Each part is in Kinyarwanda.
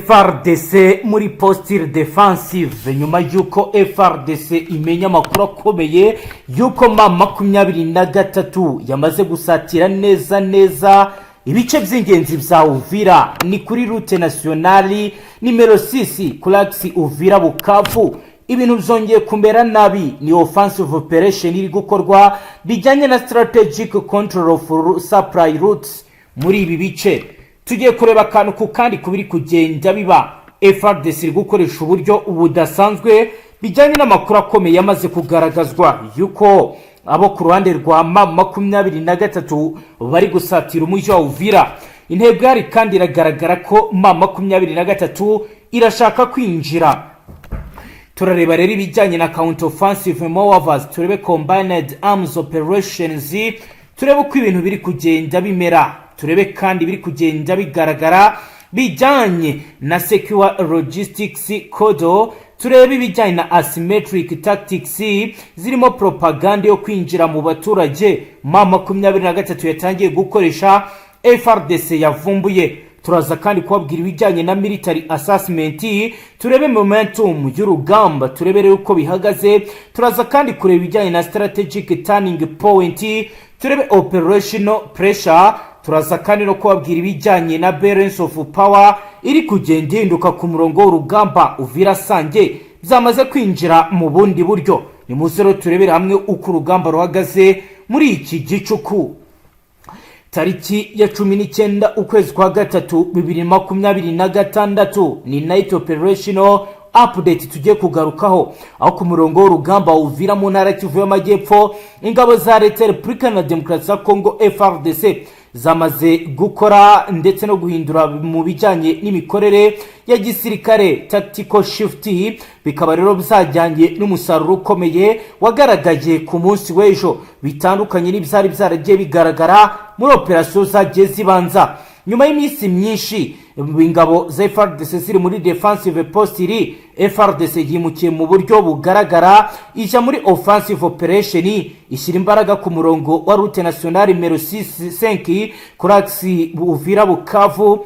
Fardc muri posture defensive nyuma yuko Fardc imenya amakuru akomeye yuko M23 yamaze gusatira neza ibice by'ingenzi bya Uvira ni kuri route nationale numero 6 kuri Uvira Bukavu. Ibintu byongeye kumera nabi, ni offensive operation iri gukorwa bijyanye na strategic control of supply routes muri ibi bice. Tugiye kureba akantu ku kandi kubiri kugenda biba. Fardc iri gukoresha uburyo ubudasanzwe bijyanye n'amakuru akomeye yamaze kugaragazwa yuko abo ku ruhande rwa M23 bari gusatira umujyi wa Uvira. Intego yari kandi iragaragara ko M23 irashaka kwinjira. Turareba rero ibijyanye na counter offensive maneuvers, turebe combined arms operations, turebe uko ibintu biri kugenda bimera, turebe kandi biri kugenda bigaragara bijyanye na secure logistics kodo, turebe ibijyanye na asymmetric tactics zirimo propaganda yo kwinjira mu baturage M23 yatangiye gukoresha Fardc yavumbuye. Turaza kandi kubabwira ibijyanye na military assessment, turebe momentum y'urugamba, turebe rero uko bihagaze. Turaza kandi kureba ibijyanye na strategic turning point, turebe operational pressure. Turaza kandi no kubabwira ibijyanye na balance of power iri kugenda ihinduka ku murongo w'urugamba. Uvira Sange byamaze kwinjira mu bundi buryo. Ni muzero turebera hamwe uko urugamba ruhagaze muri iki Gicuku. Tariki ya 19 ukwezi kwa gatatu 2026 ni night operational update tugiye kugarukaho, aho ku murongo w'urugamba Uvira mu ntara Kivu y'Amajyepfo ingabo za leta Repubulika na Demokarasi ya Kongo FARDC zamaze gukora ndetse no guhindura mu bijyanye n'imikorere ya gisirikare tactical shift. Bikaba rero byajyanye n'umusaruro ukomeye wagaragaje ku munsi w'ejo, bitandukanye n'ibyari byaragiye bigaragara muri operation zagiye zibanza. Nyuma y'iminsi myinshi ingabo za Fardc ziri muri defensive posture, Fardc yimukiye mu buryo bugaragara ija muri offensive operation, ishyira imbaraga ku murongo wa route nationale numero 5 kuri Uvira Bukavu,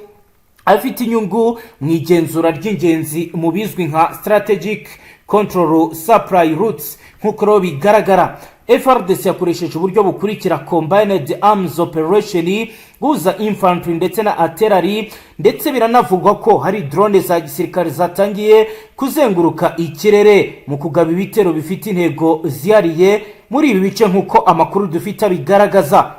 afite inyungu mu igenzura ry'ingenzi mu bizwi nka strategic control supply routes. Nk'uko bigaragara Fardc yakoresheje uburyo bukurikira combined arms operation, guza infantry ndetse na artillery, ndetse biranavugwa ko hari drone za gisirikare zatangiye kuzenguruka ikirere mu kugaba ibitero bifite intego zihariye muri ibi bice nk'uko amakuru dufite bigaragaza.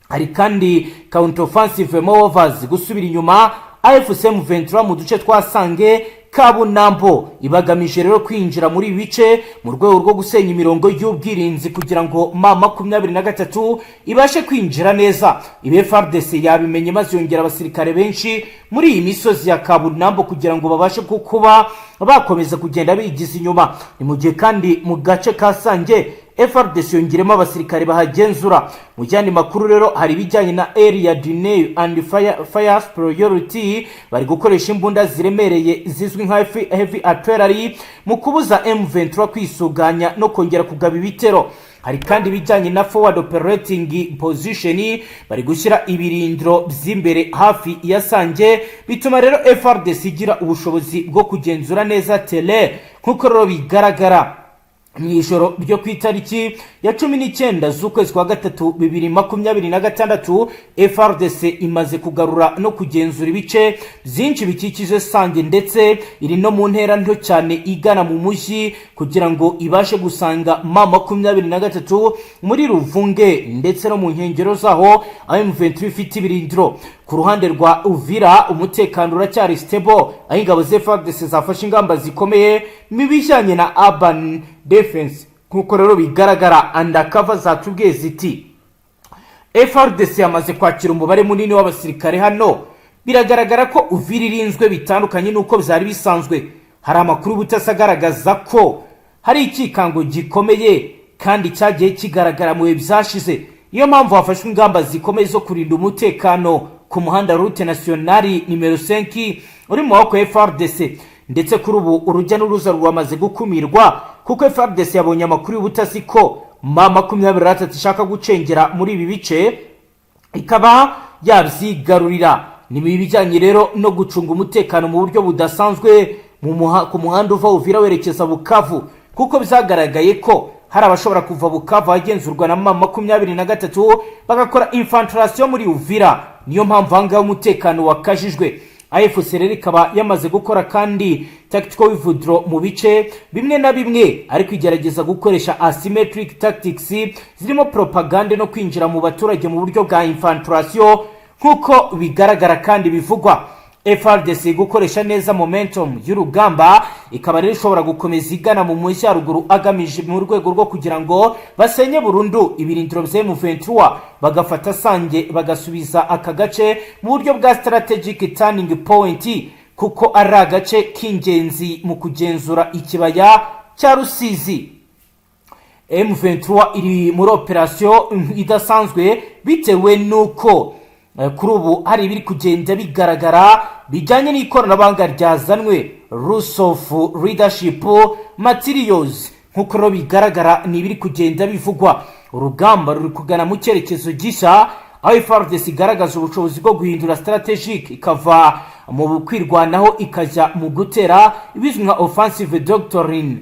Hari kandi counter offensive maneuvers, gusubira inyuma AFC M23 mu duce twasange Kabunambo, ibagamije rero kwinjira muri bice mu rwego rwo gusenya imirongo y'ubwirinzi kugira ngo M23 ibashe kwinjira neza. Ibe Fardc yabimenye maze yongera abasirikare benshi muri iyi misozi ya Kabunambo kugira ngo babashe kuba bakomeza kugenda bigiza inyuma. Ni mu gihe kandi mu gace ka Sange Fardc yongeremo abasirikare bahagenzura. Mu cyandi makuru rero hari bijyanye na area denial and fire priority, bari gukoresha imbunda ziremereye zizwi nka heavy artillery mu kubuza M23 kwisuganya no kongera kugaba ibitero. Hari kandi bijyanye na forward operating position, bari gushyira ibirindiro by'imbere hafi ya Sange, bituma rero Fardc igira ubushobozi bwo kugenzura neza tele nk'uko rero bigaragara. Mw'ijoro ryo ku itariki ya 19 z'ukwezi kwa gatatu 2026 Fardc imaze kugarura no kugenzura ibice byinshi bikikije Sange, ndetse iri no mu ntera nto cyane igana mu mujyi kugira ngo ibashe gusanga M23 muri Ruvunge ndetse no mu nkengero zaho M23 ifite ibirindiro. Ku ruhande rwa Uvira umutekano uracyari stable, aho ingabo za Fardc zafashe ingamba zikomeye mibijyanye na urban defense. Kuko rero bigaragara undercover zatubwiye ziti Fardc yamaze kwakira umubare munini w'abasirikare hano. Biragaragara ko Uvira irinzwe bitandukanye nuko byari bisanzwe. Hari amakuru butasagaragaza ko hari ikikango gikomeye kandi cyagiye kigaragara mu byashize. Iyo mpamvu hafashwe ingamba zikomeye zo kurinda umutekano ku muhanda route nationale numero 5 uri mu maboko ya Fardc, ndetse kuri ubu urujya n'uruza rwamaze gukumirwa kuko Fardc yabonye amakuru y'ubutasi ko M23 ishaka gucengera muri ibi bice ikaba yabyigarurira. ni bijyanye rero no gucunga umutekano mu buryo budasanzwe ku muhanda uva Uvira werekeza Bukavu, kuko bizagaragaye ko hari abashobora kuva Bukavu agenzurwa na M23 bagakora infiltration muri Uvira. Niyo mpamvu hanga umutekano wakajijwe. AFC rero ikaba yamaze gukora kandi tactical withdraw mu bice bimwe na bimwe, ariko igerageza gukoresha asymmetric tactics zirimo propaganda no kwinjira mu baturage mu buryo bwa infiltration nkuko bigaragara kandi bivugwa. Fardc gukoresha neza momentum y'urugamba ikaba rero ishobora gukomeza igana mu Majyaruguru agamije mu rwego rwo kugira ngo basenye burundu ibirindiro bya M23 bagafata Sange bagasubiza aka gace mu buryo bwa strategic turning point, kuko ari agace k'ingenzi mu kugenzura ikibaya cya Rusizi. M23 iri muri operation idasanzwe bitewe nuko kuri ubu hari ibiri kugenda bigaragara bijyanye n'ikoranabuhanga ryazanwe Rules of Leadership Materials, nk'uko rero bigaragara ni ibiri kugenda bivugwa. Urugamba ruri kugana mu cyerekezo gishya, aho Fardc igaragaza ubushobozi bwo guhindura strategic ikava mu kwirwanaho ikajya mu gutera ibizwi nka offensive doctrine.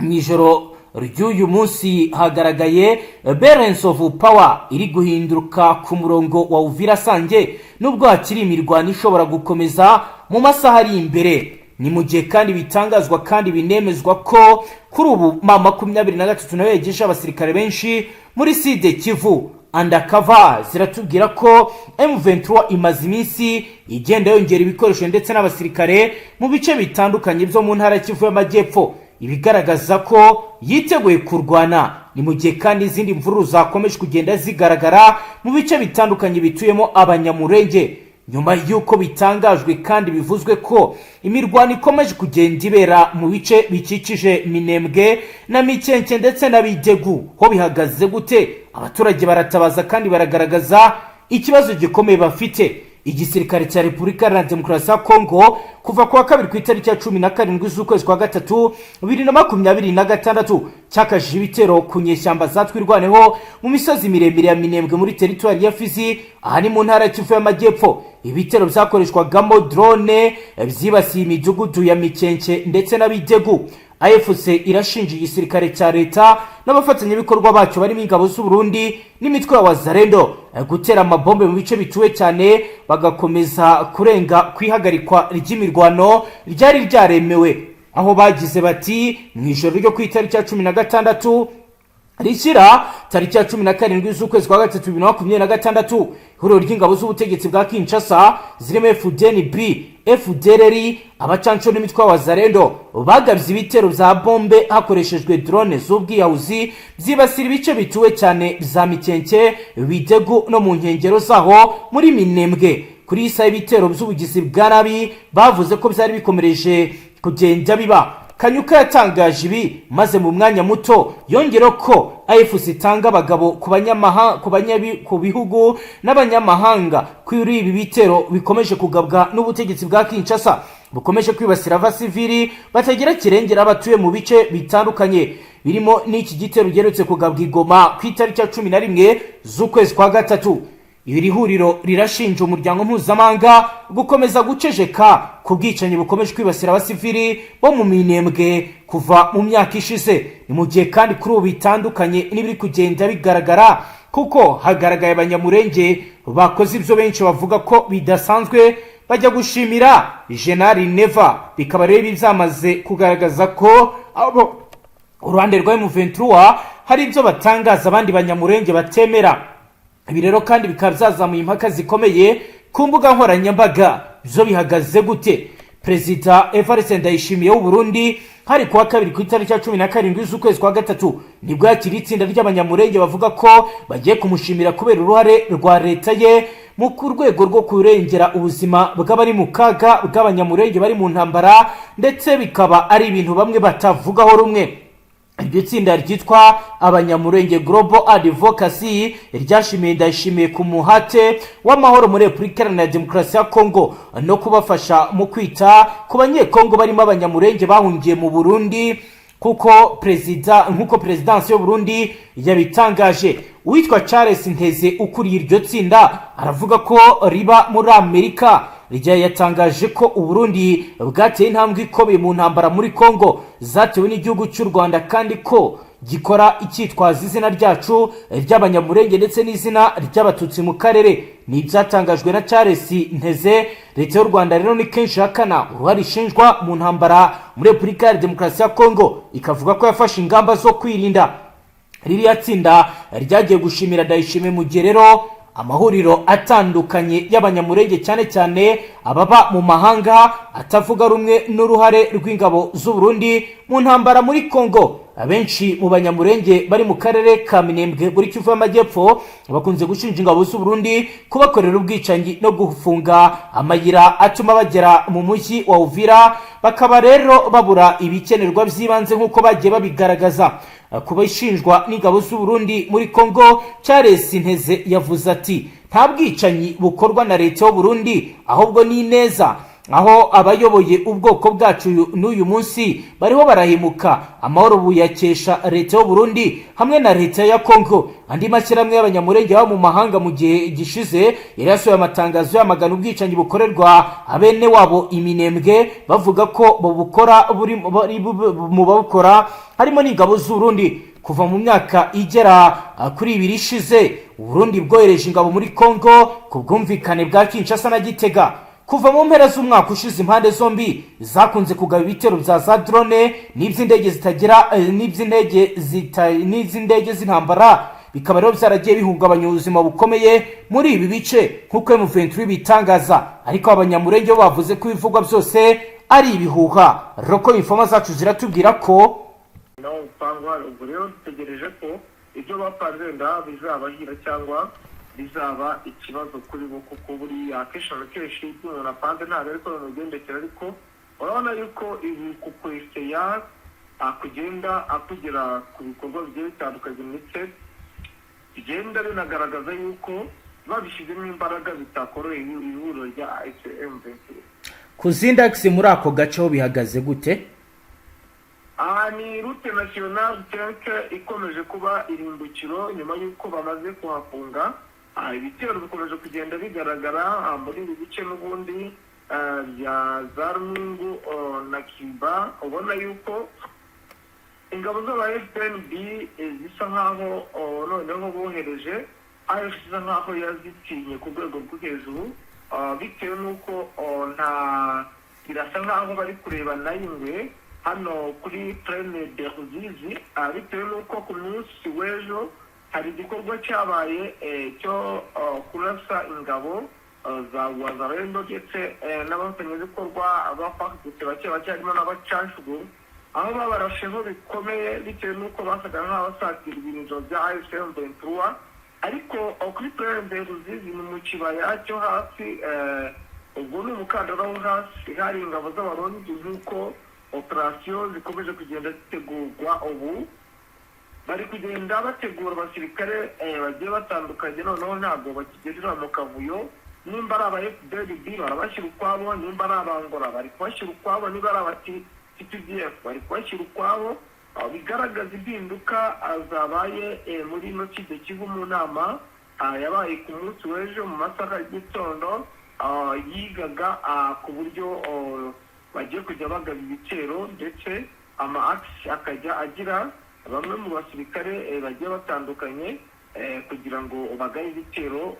Mu ijoro ry'uyu munsi hagaragaye balance of power iri guhinduka ku murongo wa Uvira Sange, nubwo hakiri imirwano ishobora gukomeza mu masaha ari imbere. Ni mu gihe kandi bitangazwa kandi binemezwa ko kuri ubu M23 nayo yegeje abasirikare benshi muri Sud Kivu. Undercover ziratubwira ko M23 imaze iminsi igenda yongera ibikoresho ndetse n'abasirikare mu bice bitandukanye byo mu ntara Kivu y'Amajyepfo, ibigaragaza ko yiteguye kurwana. Ni mu gihe kandi izindi mvururu zakomeje kugenda zigaragara mu bice bitandukanye bituyemo abanyamurenge, nyuma y'uko bitangajwe kandi bivuzwe ko imirwano ikomeje kugenda ibera mu bice bikikije Minembwe na Mikenke ndetse na Bidegu. Ho bihagaze gute? Abaturage baratabaza kandi baragaragaza ikibazo gikomeye bafite. Igisirikare cya Repubulika ya Demokarasi ya Kongo kuva kwa kabiri ku itariki ya 17 z'ukwezi kwa gatatu 2026 cyakajije ibitero ku nyeshyamba zatwirwaneho mu misozi miremire ya Minembwe muri teritwari ya Fizi, aha ni mu ntara ya Kivu y'Amajyepfo. Ibitero byakoreshwagamo drone byibasiye imidugudu ya Mikenke ndetse na Bidegu. AFC irashinja igisirikare cya leta n'abafatanyabikorwa bacyo barimo ingabo z'u Burundi n'imitwe ya Wazalendo gutera amabombe mu bice bituwe cyane, bagakomeza kurenga kwihagarikwa ry'imirwano ryari ryaremewe, aho bagize bati mu ijoro ryo ku itariki ya 16 rishyira tariki ya 17 z'ukwezi kwa gatatu 2026 ihuriro ry'ingabo z'ubutegetsi bwa Kinshasa zirimo FDNB, FDLR, abacanco n'imitwe wa Wazalendo bagabye ibitero bya bombe hakoreshejwe drone z'ubwiyahuzi zibasira ibice bituwe cyane za Mikenke, Bidegu no mu nkengero zaho muri Minembwe. Kuri isa ibitero by'ubugizi bwa nabi bavuze ko byari bikomereje kugenda biba. Kanyuka yatangaje ibi maze mu mwanya muto yongera ko AFC itanga abagabo ku bihugu n'abanyamahanga kuri ibi bitero bikomeje kugabwa n'ubutegetsi bwa Kinshasa bukomeje kwibasira abasivili batagira kirengera abatuye mu bice bitandukanye, birimo n'iki gitero geretse kugabwa Igoma ku itariki ya 11 z'ukwezi kwa gatatu. Iri huriro rirashinja umuryango mpuzamahanga gukomeza gucejeka ku bwicanyi bukomeje kwibasira abasivili bo mu Minembwe kuva mu myaka ishize. Ni mu gihe kandi kuri ubu bitandukanye n'ibiri kugenda bigaragara, kuko hagaragaye abanyamurenge bakoze ibyo benshi bavuga ko bidasanzwe bajya gushimira General Neva. Bikaba rero bizamaze kugaragaza ko uruhande rwa M23 hari ibyo batangaza abandi banyamurenge batemera. Ibi rero kandi bikaba byazamuye impaka zikomeye ku mbuga nkoranyambaga. Byo bihagaze gute? Perezida Evariste Ndayishimiye w'u Burundi hari kuwa kabiri ku itariki ya 17 z'ukwezi kwa gatatu nibwo yakiri itsinda ry'abanyamurenge bavuga ko bagiye kumushimira kubera uruhare rwa leta ye mu rwego rwo kurengera ubuzima bw'abari mu kaga bw'abanyamurenge bari mu ntambara, ndetse bikaba ari ibintu bamwe batavugaho rumwe. Iryo tsinda ryitwa Abanyamurenge Global Advocacy ryashimiye Ndayishimiye ku muhate w'amahoro muri Repubulika ya Demokarasi ya Kongo no kubafasha mu kwita ku banyekongo barimo abanyamurenge bahungiye mu Burundi nk'uko perezidansi y'u Burundi yabitangaje. Uwitwa Charles Nteze ukuriye iryo tsinda aravuga ko riba muri Amerika yatangaje ko u Burundi bwateye intambwe ikomeye mu ntambara muri Kongo zatewe n'igihugu cy'u Rwanda, kandi ko gikora icyitwaza izina ryacu ry'abanyamurenge ndetse n'izina ry'abatutsi mu karere. Ni ibyatangajwe na Charles Nteze. Leta y'u Rwanda rero ni kenshi hakana uruhare ishinjwa mu ntambara muri Repubulika ya Demokarasi ya Kongo, ikavuga ko yafashe ingamba zo kwirinda. Ririya tsinda ryagiye gushimira Ndayishimiye mu gihe rero amahuriro atandukanye y'abanyamurenge cyane cyane ababa mu mahanga atavuga rumwe n'uruhare rw'ingabo z'u Burundi mu ntambara muri Kongo. Abenshi mu banyamurenge bari mu karere ka Minembwe muri Kivu y'Amajyepfo bakunze gushinja ingabo z'u Burundi kubakorera ubwicanyi no gufunga amayira atuma bagera mu mujyi wa Uvira, bakaba rero babura ibikenerwa by'ibanze nk'uko bagiye babigaragaza. Kuba ishinjwa n'ingabo z'u Burundi muri Kongo, Charles Nteze yavuze ati nta bwicanyi bukorwa na leta y'u Burundi, ahubwo ni neza, aho abayoboye ubwoko bwacu n'uyu munsi bariho barahimuka. Amahoro buyakesha leta y'u Burundi hamwe na leta ya Kongo. Andi mashyirahamwe y'abanyamurenge baba mu mahanga mu gihe gishize yari yasohoye amatangazo yamagana ubwicanyi bukorerwa abene wabo Iminembwe, bavuga ko bubukora mu babukora harimo n'ingabo z'u Burundi. Kuva mu myaka igera kuri 2 ishize, u Burundi bwohereje ingabo muri Kongo ku bwumvikane bwa Kinshasa na Gitega. Kuva mu mpera z'umwaka ushize, impande zombi zakunze kugaba ibitero bya za drone n'iby'indege zitagira n'iz'indege z'intambara, bikaba rero byaragiye bihungabanya ubuzima bukomeye muri ibi bice nk'uko M23 bitangaza. Ariko abanyamurenge bo bavuze ko ibivugwa byose ari ibihuha. Roko infoma zacu ziratubwira ko ubwo rero dutegereje ko ibyo bapanze nda bizabahira cyangwa bizaba ikibazo kuri bo, kuko buriya akenshi na kenshi ibyo umuntu apanze ntabwo ariko bimugendekera. Ariko urabona yuko ibi kukwesiteya kugenda akugera ku bikorwa bigiye bitandukanye ndetse bigenda binagaragaza yuko babishyizemo imbaraga bitakoroheye ihuriro rya ACTU. Ku zindi akisi muri ako gace ho bihagaze gute? Ni route nationale ikomeje kuba irimbukiro nyuma y'uko bamaze kuhafunga. Ibitero bikomeje kugenda bigaragara muri ibi bice n'ubundi bya za Runungu na Kiba. Ubona yuko ingabo z'aba FPNB zisa nkaho noneho bohereje AVIS zisa nkaho yazitinye ku rwego rwo hejuru, bitewe n'uko birasa nkaho bari kurebana ingwe hano kuri Plaine de Ruzizi, bitewe n'uko ku munsi w'ejo hari igikorwa cyabaye cyo kurasa ingabo za Wazarendo ndetse n'abafatanyabikorwa ba Fardc bake harimo n'abacanshuro, aho babarasheho bikomeye bitewe n'uko basaga nk'abasatira ibintu bya M23. Ariko kuri Plaine de Ruzizi ni mu kibaya cyo hasi, ubwo ni umukandara wo hasi, hari ingabo z'abarundi nk'uko operasiyo zikomeje kugenda zitegurwa. Ubu bari kugenda bategura abasirikare bagiye batandukanye, noneho ntabwo bakigendera mu kavuyo. Nimba ari aba FDLB barabashyira ukwabo, nimba ari abangora bari kubashyira ukwabo, niba ari abati ACTU bari kubashyira ukwabo. Bigaragaza impinduka zabaye muri ino Kivu mu nama yabaye ku munsi w'ejo mu masaha y'igitondo, yigaga ku buryo bagiye kujya bagaba ibitero ndetse ama-ACTU akajya agira bamwe mu basirikare bagiye batandukanye kugira ngo bagaye ibitero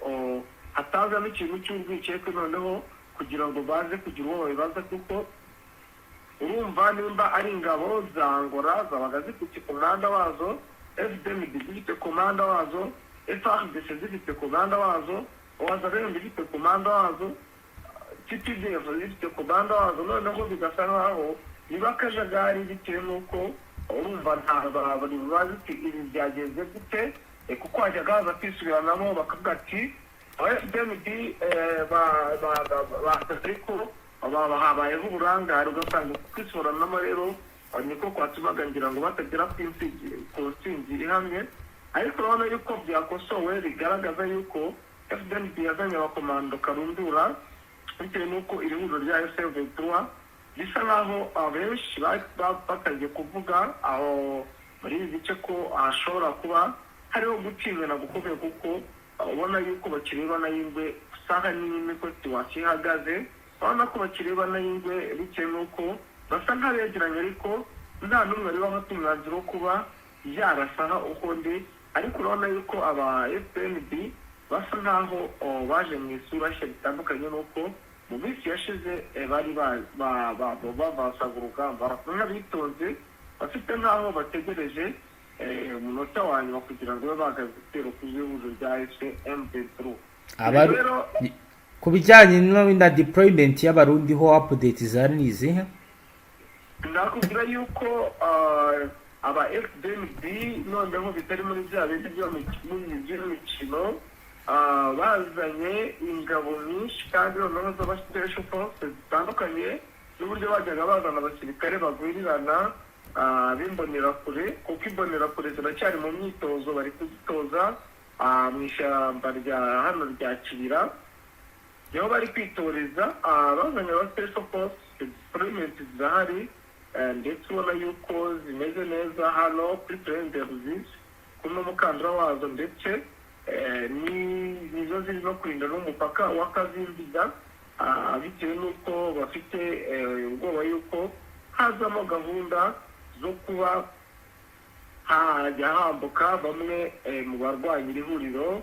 hatazamo ikintu cy'urwikekwe, noneho kugira ngo baze kugira uwo babibaza. Kuko urumva nimba ari ingabo za Angola zabaga zifite komanda wazo, FDM zifite komanda wazo, Fardc zifite komanda wazo, Wazarendo zifite komanda wazo, TTDF zifite komanda wazo, noneho bigasa nkaho niba akajagari bitewe n'uko urumva nta bari bazi ibi byageze gute, kuko hajyaga haza kwisubiranamo bakavuga ati FDMD basaze ko habayeho uburangare, ugasanga kwisubiranamo rero niko kwatumaga ngira ngo batagera ku ntsinzi ihamye. Ariko urabona yuko byakosowe, bigaragaza yuko FDMD yazanye abakomando karundura bitewe n'uko iri huriro rya ACTU bisa nkaho abenshi batangiye kuvuga aho muri ibi bice ko hashobora kuba hariho gutinyana gukomeye, kuko ubona yuko bakirebana y'ingwe usanga n'imwe ko situwasiyo ihagaze, urabona ko bakirebana y'ingwe bitewe n'uko basa nk'abegeranye, ariko nta n'umwe wari wafata umwanzuro wo kuba yarasaha ukundi. Ariko urabona yuko aba FPNB basa nkaho baje mu isura nshya bitandukanye, n'uko mu minsi yashize bari bavasanga urugamba, barasa nk'abitonze, bafite nkaho bategereje umunota wa nyuma kugira ngo babe bagaze igitero ku gihugu rya FCM23. Ku bijyanye na deployment y'abarundi ho update zari nizihe? Ndakubwira yuko aba FDMD noneho bitari muri bya bindi by'imikino, bazanye ingabo nyinshi kandi noneho z'abasipesho force zitandukanye, n'uburyo bajyaga bazana abasirikare bagwirirana b'imbonerakure, kuko imbonerakure ziracyari mu myitozo, bari kuzitoza mu ishyamba rya hano rya Kibira, niho bari kwitoreza. Bazanye aba special force deployment zirahari, ndetse ubona yuko zimeze neza hano kuri Birindiro kuno mukandara wazo, ndetse nizo ziri no kurinda n'umupaka wa Kavimbiga, bitewe n'uko bafite ubwoba yuko hazamo gahunda zo kuba hajya hambuka bamwe mu barwanya iri huriro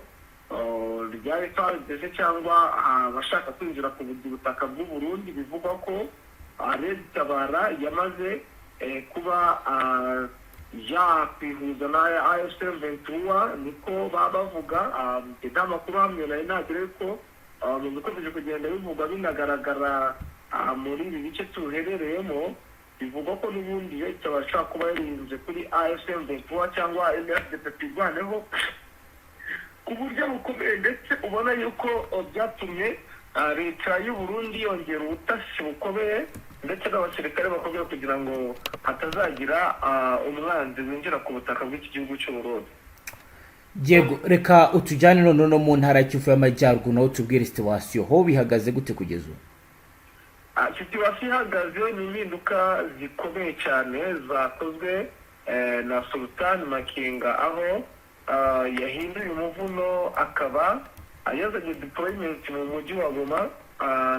rya Fardc cyangwa abashaka kwinjira ku butaka bw'u Burundi. Bivugwa ko Tabara yamaze kuba yakwihuza na AFC23, niko bavuga. Amakuru hamwe nari nagire ko mu bikomeje kugenda bivuga binagaragara muri ibi bice tuherereyemo, bivugwa ko n'ubundi bashaka kuba yarinze kuri AFC23 cyangwa MFDP twirwaneho ku buryo bukomeye, ndetse ubona yuko byatumye leta y'u Burundi yongera ubutasi bukomeye ndetse n'abasirikare bakomeye kugira ngo hatazagira umwanzi winjira ku butaka bw'iki gihugu cy'u Burundi. Yego, reka utujyane none no mu ntara y'Kivu y'Amajyaruguru, naho tubwire situwasiyo ho bihagaze gute kugeza ubu? Situwasiyo ihagaze ni impinduka zikomeye cyane zakozwe na Sultan Makenga, aho yahinduye umuvuno akaba yazanye deployment mu mujyi wa Goma,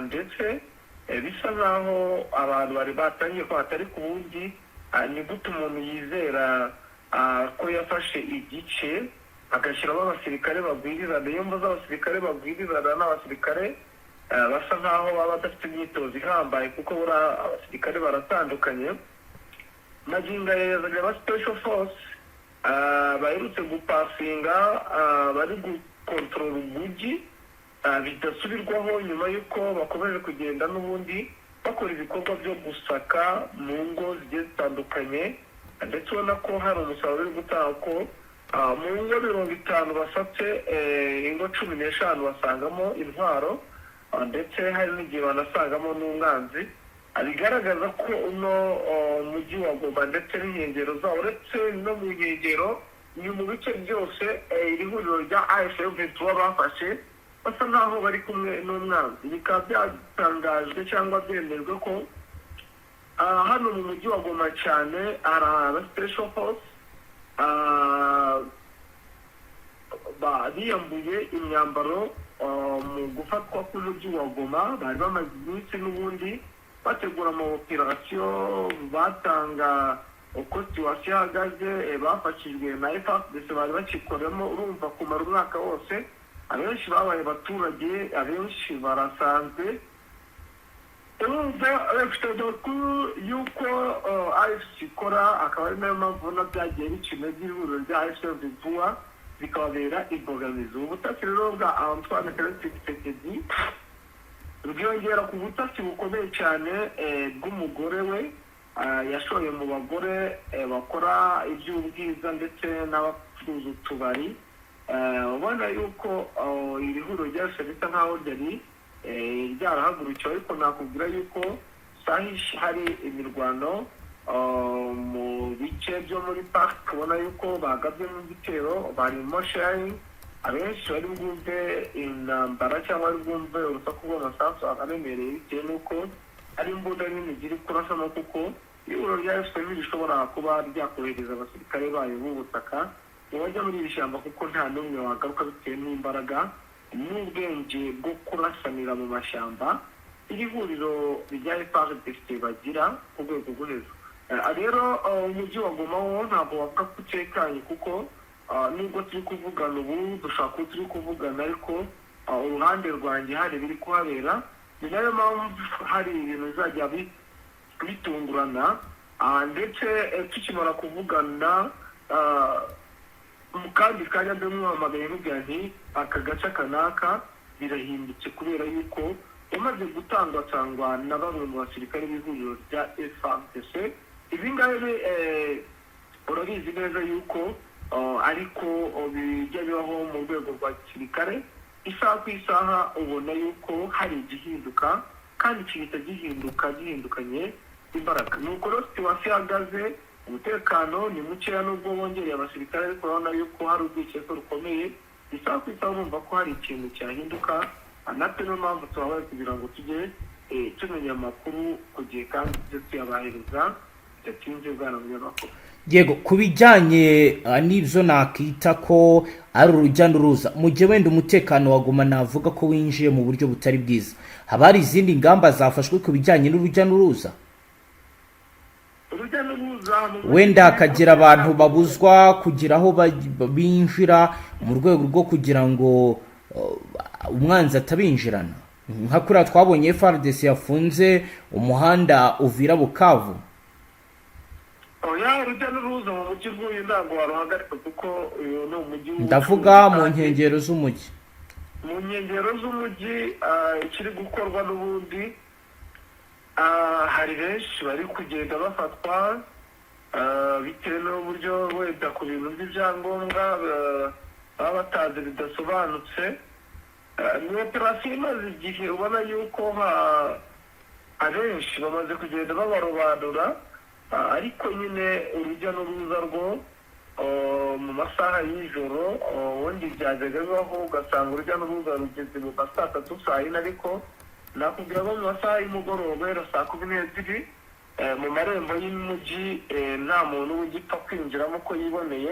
ndetse bisa nkaho abantu bari batangiye ko hatari ku bundi ni gute umuntu yizera ko yafashe igice agashyiramo abasirikare bagwirirana. Iyo mvuze abasirikare bagwirirana n'abasirikare basa nkaho baba badafite imyitozo ihambaye, kuko buriya abasirikare baratandukanye. Magingo yazanye aba special force baherutse gupasinga, bari gukontorora umujyi bidasubirwaho, nyuma y'uko bakomeje kugenda n'ubundi bakora ibikorwa byo gusaka mu ngo zigiye zitandukanye, ndetse ubona ko hari umusaruro uri gutanga ko mu ngo 50 basatse ingo 15 basangamo intwaro, ndetse hari n'igihe banasangamo n'umwanzi. Bigaragaza ko uno mujyi wa Goma ndetse n'inkengero zawo, uretse no mu nkengero ni mu bice byose iri huriro rya AFC23 bafashe, basa nkaho bari kumwe n'umwanzi. Bikaba byatangajwe cyangwa byemejwe ko hano mu mujyi wa Goma cyane hari aba special force biyambuye imyambaro mu gufatwa k'umujyi wa Goma. Bari bamaze iminsi n'ubundi bategura ama operasiyo, batanga uko situwasiyo ihagaze, bafashijwe na Fardc bari bakikoramo. Urumva kumara umwaka wose abenshi babaye abaturage, abenshi barasanzwe. Urumva bafite amakuru y'uko AFC ikora, akaba ari nayo mpamvu na byagiye bicina by'ihuriro rya AFC23 bikababera imbogamizi. Ubutasi rero bwa Antoine Tshisekedi bwiyongera ku butasi bukomeye cyane bw'umugore we yashoye mu bagore bakora iby'ubwiza ndetse n'abacuruza utubari. Ubona yuko iri huriro ryose bisa nkaho ryari ryarahagurukiwe, ariko nakubwira yuko hari imirwano mu bice byo muri park. Ubona yuko bagabye mu gitero, barimo sharing, abenshi bari bwumve intambara cyangwa bari bwumve urusaku rw'amasasu akaremereye, bitewe n'uko ari imbunda nini ziri kurasamo, kuko ihuriro rya FPR rishobora kuba ryakohereza abasirikare bayo b'ubutaka ngo bajya muri iri shyamba, kuko nta n'umwe wagaruka bitewe n'imbaraga n'ubwenge bwo kurasanira mu mashyamba iri huriro rya Fardc bagira ku rwego rwo hejuru. Rero umujyi wa Goma wo ntabwo wavuga ko utekanye, kuko nubwo turi kuvugana ubu dushaka ko turi kuvugana, ariko uruhande rwanjye hari biri kuhabera. Ni nayo mpamvu hari ibintu bizajya bitungurana, ndetse tukimara kuvugana mu kandi kanya mbe mwamagaye mubwira nti aka gace kanaka birahindutse, kubera yuko umaze gutangwa na bamwe mu basirikare b'ihuriro rya FARDC. Ibi ngabi urabizi neza yuko ariko bijya bibaho mu rwego rwa gisirikare, isaha ku isaha ubona yuko hari igihinduka, kandi kihita gihindukanye imbaraga. Nuko rero situwasiyo ihagaze, umutekano ni mukeya nubwo bongereye abasirikare, ariko urabona yuko hari urwikekwe rukomeye. Isaha ku isaha urumva ko hari ikintu cyahinduka, natwe niyo mpamvu tuhabaye kugira ngo tujye tumenya amakuru ku gihe kandi tujye tuyabahereza bidatinze bwana munyamakuru. Yego, ku bijyanye n'ibyo nakita ko ari urujya n'uruza, mu gihe wenda umutekano wa Goma navuga ko winjiye mu buryo butari bwiza, haba hari izindi ngamba zafashwe ku bijyanye n'urujya n'uruza? Urujya n'uruza wenda hakagira abantu babuzwa kugira aho binjira mu rwego rwo kugira ngo umwanzi atabinjirana, nka kuriya twabonye Fardc yafunze umuhanda Uvira Bukavu. Urujya n'uruza mu mujyi w'uyu ntabwo waruhagarika, kuko uyu ni umujyi, ndavuga mu nkengero z'umujyi. Mu nkengero z'umujyi ikiri gukorwa n'ubundi, hari benshi bari kugenda bafatwa bitewe n'uburyo wenda ku bintu by'ibyangombwa baba batazi bidasobanutse. Ni operasiyo imaze igihe, ubona yuko abenshi bamaze kugenda babarobanura, ariko nyine urujya n'uruza rwo mu masaha y'ijoro ubundi byajyaga bibaho, ugasanga urujya n'uruza rugeze mu ma saa 3 saa 4, ariko nakubwira ko mu masaha y'umugoroba rero saa 12 mu marembo y'umujyi nta muntu ugipfa kwinjiramo ko yiboneye,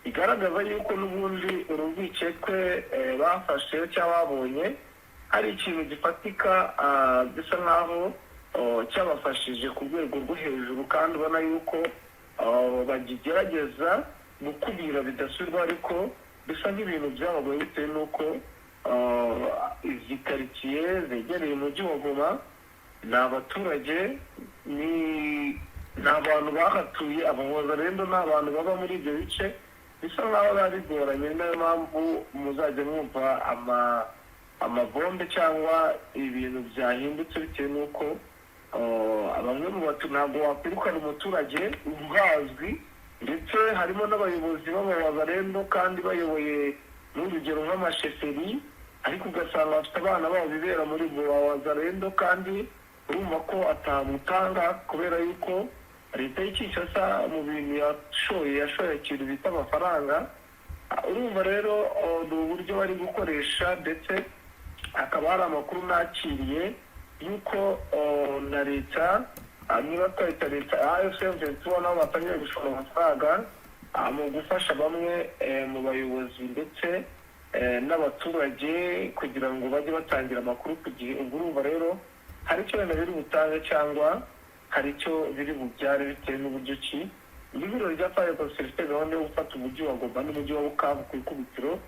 igaragaza yuko n'ubundi urwikekwe bafashe cyangwa babonye hari ikintu gifatika bisa nkaho cyabafashije ku rwego rwo hejuru, kandi ubona yuko bagigerageza gukubira bidasubirwa, ariko bisa nk'ibintu byabagoye bitewe n'uko izi karitsiye zegereye umujyi wa Goma ni abaturage, ni abantu bahatuye, abahoza rero ni abantu baba muri ibyo bice, bisa nkaho biba bigoranye. Niyo mpamvu muzajya mwumva amabombe cyangwa ibintu byahindutse bitewe n'uko bamwe mu batu ntabwo wakwirukana umuturage ubwazwi, ndetse harimo n'abayobozi b'abahoza rero kandi bayoboye n'urugero nk'amasheferi, ariko ugasanga bafite abana babo bibera muri bahoza rero, kandi urumva ko atamutanga kubera yuko leta y'Kinshasa mu bintu yashoye ikintu bita amafaranga. Urumva rero ni uburyo bari gukoresha, ndetse hakaba hari amakuru nakiriye yuko na leta niba twahita leta AFC nabo batangiye gushora amafaranga mu gufasha bamwe mu bayobozi ndetse n'abaturage kugira ngo bajye batangira amakuru ku gihe. Ubwo urumva rero hari icyo wenda biri butange cyangwa hari icyo biri bubyare bitewe n'uburyo ki ibiro rya Fardc rifite gahunda yo gufata umujyi wa Goma n'umujyi wa Bukavu ku ikubitiro.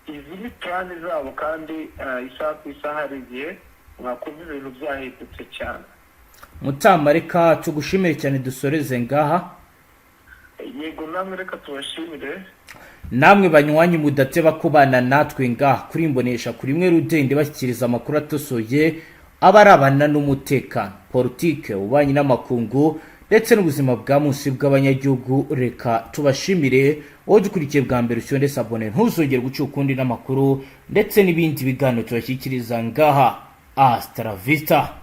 Izi ni plani zabo, kandi isaha ku isaha hari igihe mwakumva ibintu byahindutse cyane. Mutama, reka tugushimire cyane, dusoreze ngaha. Yego, namwe reka tubashimire. Namwe banywanyi mudateba kubana natwe ngaha kuri imbonesha kuri imwe rudende bashyikiriza amakuru atosoye abarabana n'umutekano, politike, ububanyi n'amakungu ndetse n'ubuzima bwa munsi bw'abanyagihugu. Reka tubashimire wowe dukurikiye bwa mbere, ushyonde sabone ntuzongere guca ukundi n'amakuru ndetse n'ibindi biganiro tubashyikiriza ngaha. Hasta la vista.